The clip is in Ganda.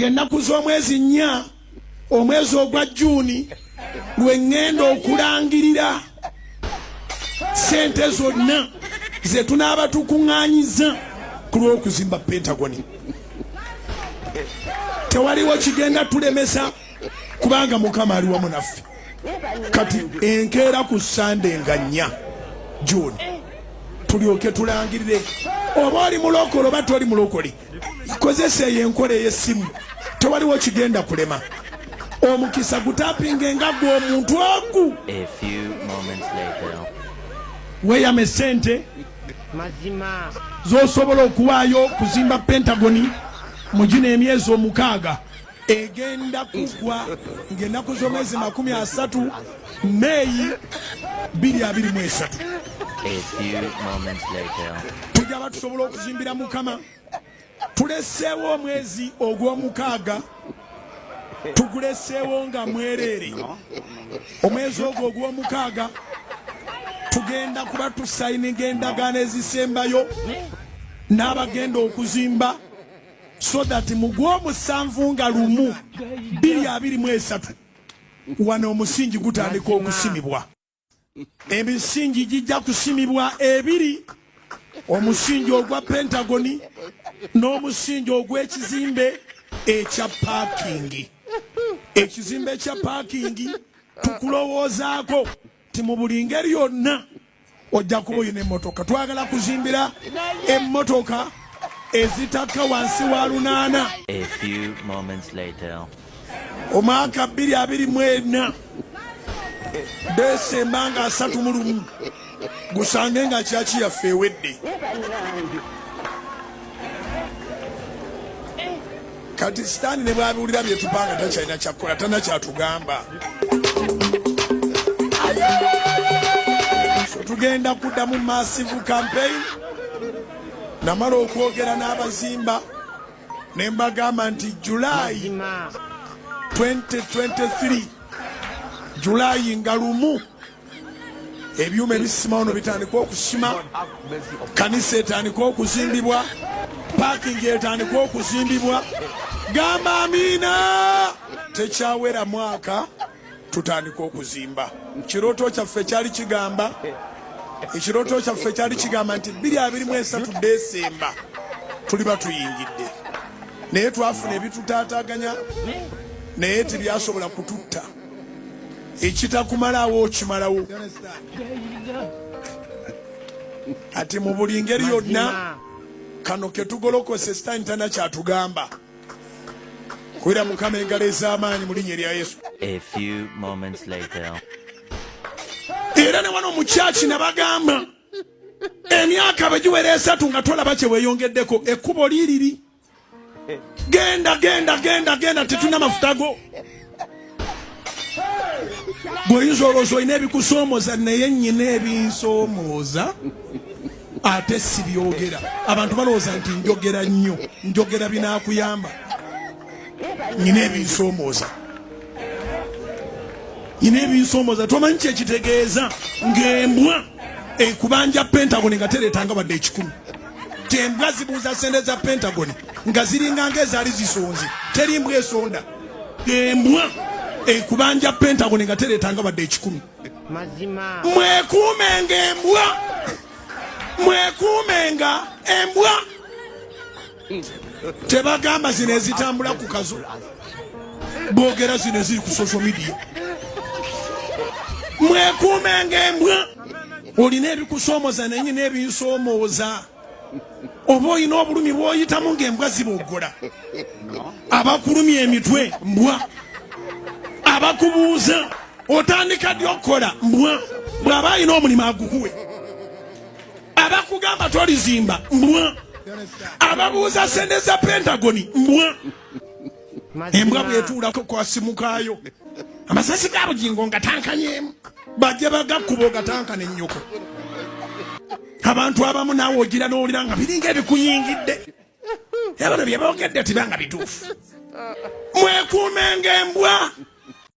Ennaku z'omwezi nnya omwezi ogwa Juni lwe ngenda okulangirira sente zonna ze tunaaba tukuŋŋaanyiza ku lw'okuzimba Pentagon. Tewaliwo kigenda tulemesa kubanga Mukama ali wamu naffe. Kati enkeera ku Sande nga nnya Juni tulyoke tulangirire oba oli mulokole oba toli mulokole. Kozesa enkola ey'essimu tewaliwo kigenda kulema. Omukisa gutapinge nga gwe omuntu ogu. A few moments later. Weyame sente mazima zosobola okuwaayo kuzimba Pentagon mu gino emyezi omukaaga egenda kugwa ng'ennaku z'omwezi 30 Meeyi 2023. A few moments later. Tujja batusobola okuzimbira Mukama. Tuleseewo omwezi ogw'omukaaga tuguleseewo nga mwereere. Omwezi ogwo ogw'omukaaga tugenda kuba tusayininga endagaano ezisembayo n'abagenda okuzimba so that mu gw'omusanvu nga 2023 wano omusingi gutandika okusimibwa. Emisingi gijja kusimibwa ebiri: omusingi ogwa Pentagon n'omusingi ogw'ekizimbe ekya parking. Ekizimbe ekya parking tukulowoozaako ti mu buli ngeri yonna ojja kuba oyina emmotoka. Twagala kuzimbira emmotoka ezitaka wansi wa 8. A few moments later. Omwaka 2024 Desemba nga 31 gusange nga kyaki yaffe ewedde. Kati Sitaani ne bwabiwulira bye tupanga takyalina kyakkola, tannakyatugamba. So tugenda kuddamu massive campaign. Namala okwogera n'abazimba ne mbagamba nti July 2023 July nga 1 ebyuma ebisima ono bitandika okusima, kanisa etandika okuzimbibwa, parking etandika okuzimbibwa. Gamba amiina. Tekyawera mwaka tutandika okuzimba. Ekirooto kyaffe kyali kigamba nti 2023 Desemba tuliba tuyingidde. Naye twafuna ebitutaataganya naye tebyasobola kututta. Ekitakumalawo okimalawo. Ati mu buli ngeri yonna kano ketugolokose Sitaani tannakyatugamba. Kwera Mukama engalo ez'amaanyi mu linnya erya Yesu. A few moments later. Era ne wano mu kyaki nabagamba emyaka bwe giwera 3 nga tolaba kye weeyongeddeko. Ekkubo liiriri. Genda tetuna mafuta go. Bw'oyinza olowooza olina ebikusoomooza naye nnyina ebinsoomooza ate si byogera. Abantu balowooza nti njogera nnyo, njogera binaakuyamba. Nnyina ebinsomooza tomanyi kyekitegeeza ng'embwa ekubanja Pentagon nga tereetanga wadde 10. Tembwa zibuuza sente za Pentagon nga ziringanga ezaali zisonze, teri mbwa esonda. Embwa ekubanja Pentagon nga tereetanga wadde 10. Mazima. Mwekuumenga embwa. Tebagamba zino ezitambula ku kazo, boogera zino eziri ku social media. Mwekuumenga embwa. Olina ebikusoomooza naye nyina ebinsoomooza. Oba olina obulumi bw'oyitamu ng'embwa ziboggola. Abakulumya emitwe mbwa. Abakubuuza otandika ddi okukola mbwa. Bw'aba alina omulimu agukuwe. Abakugamba tolizimba mbwa. Ababuuza sente za Pentagon mbwa. Embwa bwetuulako kwasimukayo amasasi ga bugingo nga tankanyemu bajja bagakkuba ogatankane nnyoko. Abantu abamu naawe ogira n'owulira nga biringa ebikuyingidde. Abano bye boogedde tibanga bituufu. Mwekuumenga embwa.